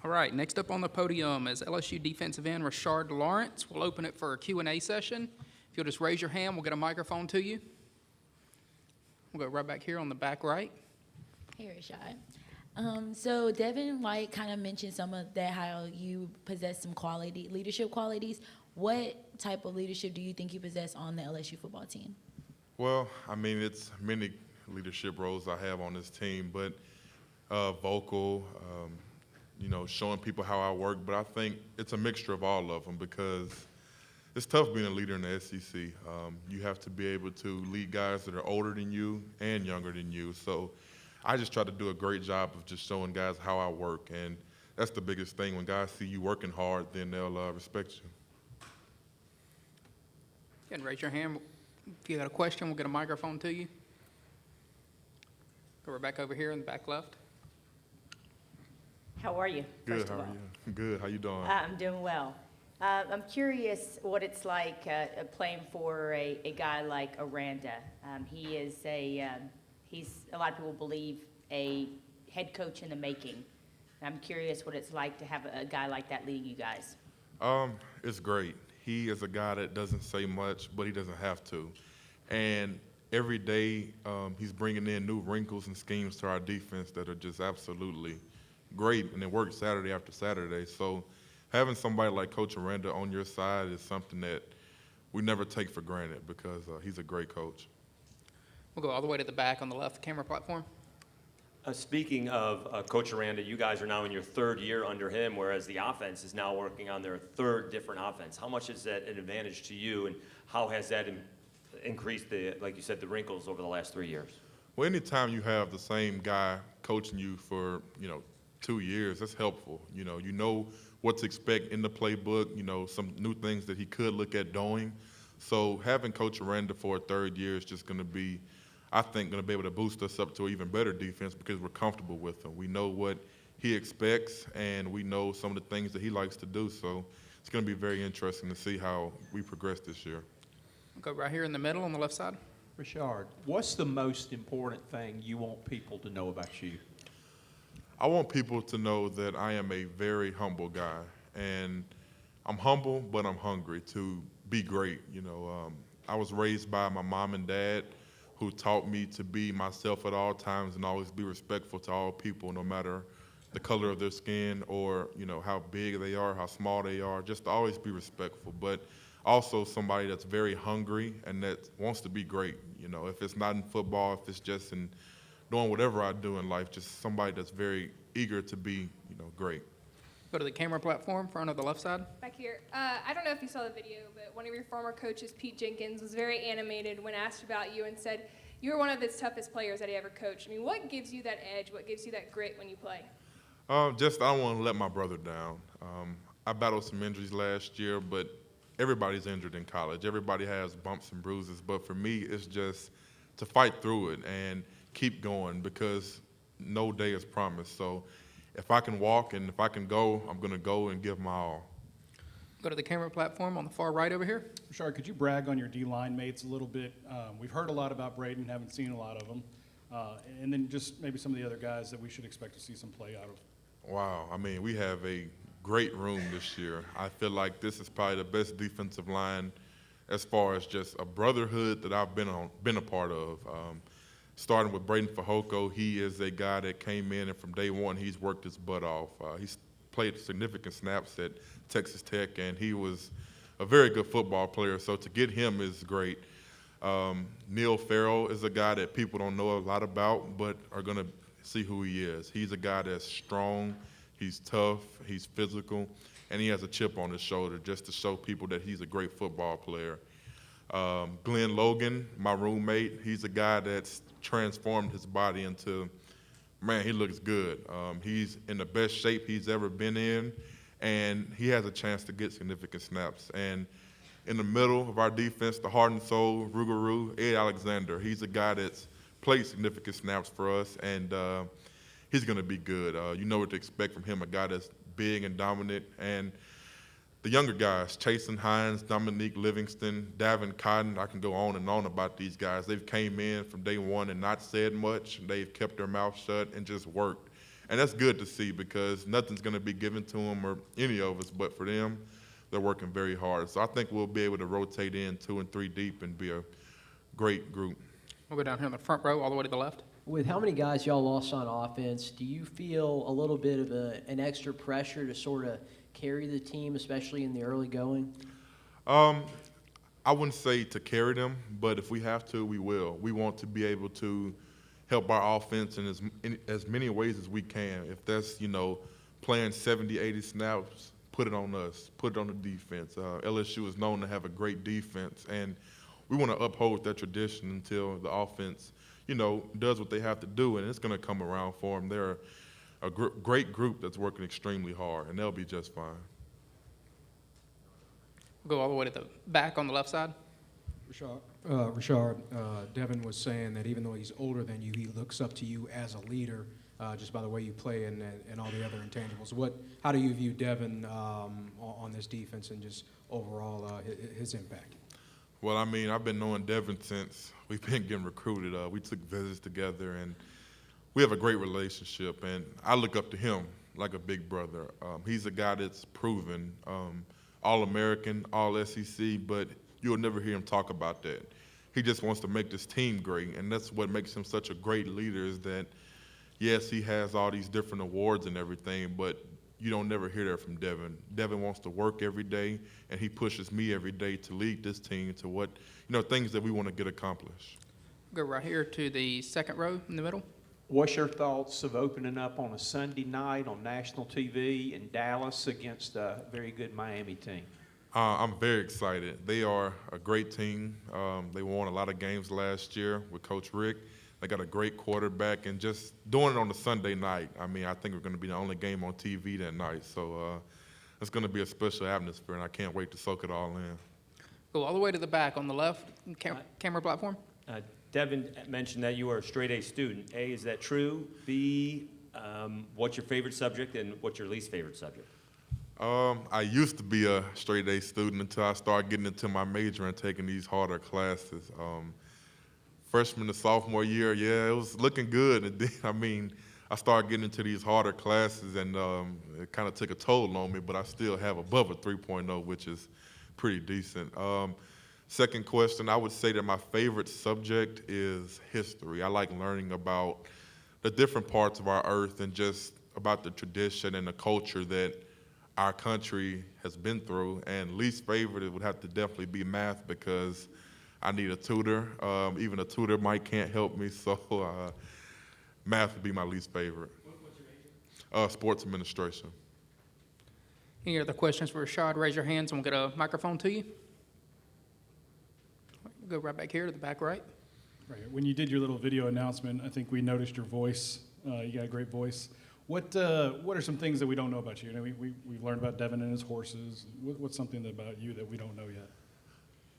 All right, next up on the podium is LSU defensive end Rashard Lawrence. We'll open it for a Q&A session. If you'll just raise your hand, we'll get a microphone to you. We'll go right back here on the back right. Hey, Rashard. So Devin White kind of mentioned some of that, how you possess some leadership qualities. What type of leadership do you think you possess on the LSU football team? Well, I mean, it's many leadership roles I have on this team, but vocal, showing people how I work. But I think it's a mixture of all of them because it's tough being a leader in the SEC. You have to be able to lead guys that are older than you and younger than you. So I just try to do a great job of just showing guys how I work. And that's the biggest thing. When guys see you working hard, then they'll respect you. Go ahead and raise your hand. If you got a question, we'll get a microphone to you. Go right back over here in the back left. How are you? Good, how are you? Good, how you doing? I'm doing well. I'm curious what it's like playing for a guy like Aranda. He's a lot of people believe a head coach in the making. I'm curious what it's like to have a guy like that leading you guys. It's great. He is a guy that doesn't say much, but he doesn't have to. And every day he's bringing in new wrinkles and schemes to our defense that are just absolutely great, and it works Saturday after Saturday. So having somebody like Coach Aranda on your side is something that we never take for granted because he's a great coach. We'll go all the way to the back on the left camera platform. Speaking of Coach Aranda, you guys are now in your third year under him, whereas the offense is now working on their third different offense. How much is that an advantage to you, and how has that increased like you said, the wrinkles over the last 3 years? Well, anytime you have the same guy coaching you for 2 years, that's helpful. You know what to expect in the playbook. Some new things that he could look at doing. So having Coach Aranda for a third year is just going to be, I think, going to be able to boost us up to an even better defense because we're comfortable with him. We know what he expects, and we know some of the things that he likes to do. So it's going to be very interesting to see how we progress this year. We'll go right here in the middle on the left side. Rashard, what's the most important thing you want people to know about you? I want people to know that I am a very humble guy, and I'm humble, but I'm hungry to be great. I was raised by my mom and dad who taught me to be myself at all times and always be respectful to all people, no matter the color of their skin or, how big they are, how small they are, just to always be respectful. But also somebody that's very hungry and that wants to be great. If it's not in football, if it's just in doing whatever I do in life, just somebody that's very eager to be, great. Go to the camera platform, front of the left side. Back here. I don't know if you saw the video, but one of your former coaches, Pete Jenkins, was very animated when asked about you and said you were one of the toughest players that he ever coached. I mean, what gives you that edge? What gives you that grit when you play? I don't want to let my brother down. I battled some injuries last year, but everybody's injured in college. Everybody has bumps and bruises. But for me, it's just to fight through it and keep going because no day is promised. So if I can walk and if I can go, I'm going to go and give my all. Go to the camera platform on the far right over here. Rashard, could you brag on your D-line mates a little bit? We've heard a lot about Braden, haven't seen a lot of them. And then just maybe some of the other guys that we should expect to see some play out of. Wow. I mean, we have a great room this year. I feel like this is probably the best defensive line as far as just a brotherhood that I've been a part of. Starting with Braden Fajoko, he is a guy that came in, and from day one, he's worked his butt off. He's played significant snaps at Texas Tech, and he was a very good football player, so to get him is great. Neil Farrell is a guy that people don't know a lot about, but are going to see who he is. He's a guy that's strong, he's tough, he's physical, and he has a chip on his shoulder just to show people that he's a great football player. Glenn Logan, my roommate, he's a guy that's transformed his body into, man, he looks good. He's in the best shape he's ever been in, and he has a chance to get significant snaps. And in the middle of our defense, the heart and soul, Rougarou, Ed Alexander, he's a guy that's played significant snaps for us, and he's going to be good. You know what to expect from him, a guy that's big and dominant. And the younger guys, Chasen Hines, Dominique Livingston, Davin Cotton, I can go on and on about these guys. They've came in from day one and not said much. They've kept their mouth shut and just worked. And that's good to see because nothing's going to be given to them or any of us, but for them, they're working very hard. So I think we'll be able to rotate in 2 and 3 deep and be a great group. We'll go down here in the front row, all the way to the left. With how many guys y'all lost on offense, do you feel a little bit of an extra pressure to sort of carry the team, especially in the early going? I wouldn't say to carry them, but if we have to, we will. We want to be able to help our offense in as many ways as we can. If that's, playing 70, 80 snaps, put it on us, put it on the defense. LSU is known to have a great defense, and we want to uphold that tradition until the offense, does what they have to do, and it's going to come around for them. They're a great group that's working extremely hard, and they'll be just fine. We'll go all the way to the back on the left side. Rashard, Devin was saying that even though he's older than you, he looks up to you as a leader, just by the way you play and all the other intangibles. How do you view Devin on this defense and just overall his impact? Well, I've been knowing Devin since we've been getting recruited. We took visits together, and we have a great relationship, and I look up to him like a big brother. He's a guy that's proven All-American, All-SEC, but you'll never hear him talk about that. He just wants to make this team great, and that's what makes him such a great leader is that, yes, he has all these different awards and everything, but you don't never hear that from Devin. Devin wants to work every day, and he pushes me every day to lead this team to what, things that we want to get accomplished. Go right here to the second row in the middle. What's your thoughts of opening up on a Sunday night on national TV in Dallas against a very good Miami team? I'm very excited. They are a great team. They won a lot of games last year with Coach Rick. They got a great quarterback, and just doing it on a Sunday night, I think we're going to be the only game on TV that night. So it's going to be a special atmosphere, and I can't wait to soak it all in. Go all the way to the back on the left camera platform. Devin mentioned that you are a straight A student. A, is that true? B, what's your favorite subject and what's your least favorite subject? I used to be a straight A student until I started getting into my major and taking these harder classes. Freshman to sophomore year, it was looking good. And then, I started getting into these harder classes, and it kind of took a toll on me, but I still have above a 3.0, which is pretty decent. Second question, I would say that my favorite subject is history. I like learning about the different parts of our earth and just about the tradition and the culture that our country has been through. And least favorite, it would have to definitely be math because I need a tutor. Even a tutor can't help me, so math would be my least favorite. What's your major? Sports administration. Any other questions for Rashard? Raise your hands and we'll get a microphone to you. Go right back here to the back right. Right. When you did your little video announcement, I think we noticed your voice. You got a great voice. What are some things that we don't know about you? We've learned about Devin and his horses. What's something about you that we don't know yet?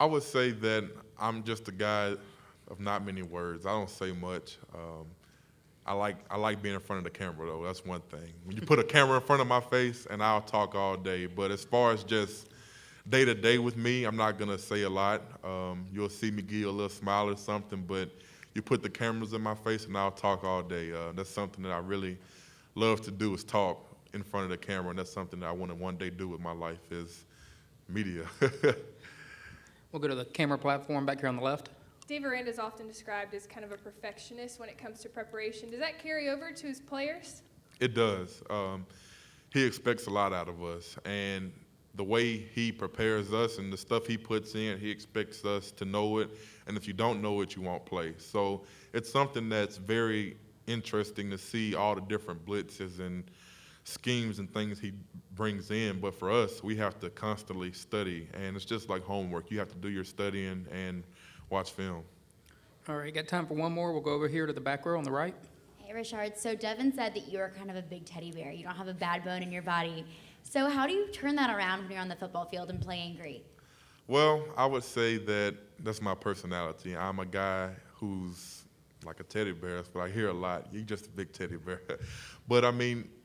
I would say that I'm just a guy of not many words. I don't say much. I like being in front of the camera, though. That's one thing. When you put a camera in front of my face, and I'll talk all day. But as far as just day-to-day with me, I'm not going to say a lot. You'll see me give you a little smile or something, but you put the cameras in my face, and I'll talk all day. That's something that I really love to do is talk in front of the camera, and that's something that I want to one day do with my life is media. We'll go to the camera platform back here on the left. Dave Aranda is often described as kind of a perfectionist when it comes to preparation. Does that carry over to his players? It does. He expects a lot out of us, and the way he prepares us and the stuff he puts in, he expects us to know it, and if you don't know it, you won't play. So it's something that's very interesting to see all the different blitzes and schemes and things he brings in, but for us, we have to constantly study, and it's just like homework. You have to do your studying and watch film. All right, got time for one more. We'll go over here to the back row on the right. Hey, Rashard. So Devin said that you are kind of a big teddy bear. You don't have a bad bone in your body. So how do you turn that around when you're on the football field and play angry? Well, I would say that that's my personality. I'm a guy who's like a teddy bear, but I hear a lot. You're just a big teddy bear. But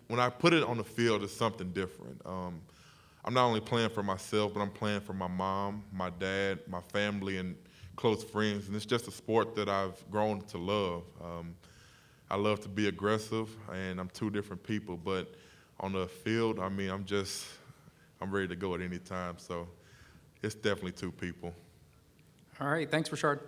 when I put it on the field, it's something different. I'm not only playing for myself, but I'm playing for my mom, my dad, my family, and close friends. And it's just a sport that I've grown to love. I love to be aggressive, and I'm two different people. But on the field, I mean, I'm ready to go at any time. So it's definitely two people. All right, thanks, Rashard.